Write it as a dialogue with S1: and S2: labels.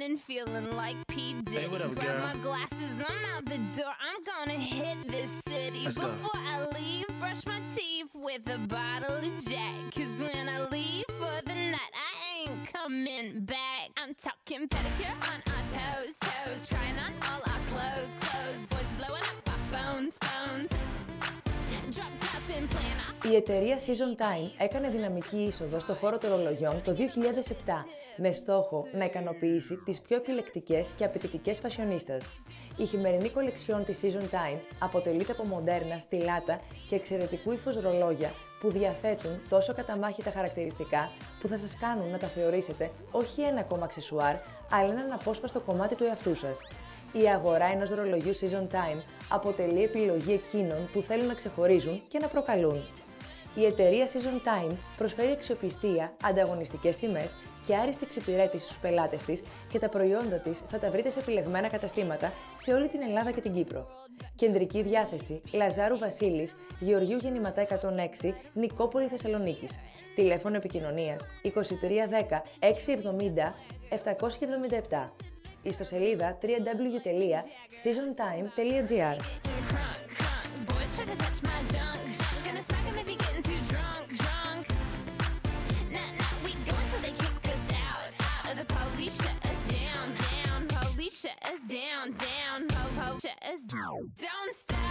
S1: morning feeling like P. Diddy.
S2: Hey, what up,
S1: Grab
S2: girl?
S1: my glasses, I'm out the door. I'm gonna hit this city.
S2: Let's go.
S1: Before I leave, brush my teeth with a bottle of Jack. Cause when I leave for the night, I ain't coming back. I'm talking pedicure on our toes, toes. Trying on all our clothes, clothes. Boys blowing up our phones, phones. Drop top and playing off.
S3: Η εταιρεία Season Time έκανε δυναμική είσοδο στο χώρο των ρολογιών το 2007 με στόχο να ικανοποιήσει τις πιο επιλεκτικές και απαιτητικές φασιονίστας. Η χειμερινή κολεξιόν της Season Time αποτελείται από μοντέρνα, στιλάτα και εξαιρετικού ύφους ρολόγια που διαθέτουν τόσο καταμάχητα χαρακτηριστικά που θα σας κάνουν να τα θεωρήσετε όχι ένα ακόμα αξεσουάρ, αλλά έναν απόσπαστο κομμάτι του εαυτού σας. Η αγορά ενός ρολογιού Season Time αποτελεί επιλογή εκείνων που θέλουν να ξεχωρίζουν και να προκαλούν. Η εταιρεία Season Time προσφέρει αξιοπιστία, ανταγωνιστικές τιμές και άριστη εξυπηρέτηση στους πελάτες της και τα προϊόντα της θα τα βρείτε σε επιλεγμένα καταστήματα σε όλη την Ελλάδα και την Κύπρο. Κεντρική διάθεση Λαζάρου Βασίλης, Γεωργίου Γεννηματά 106, Νικόπολη Θεσσαλονίκης. Τηλέφωνο επικοινωνίας 2310 670 777. Ιστοσελίδα www.seasontime.gr.
S1: Shut us down, don't stop.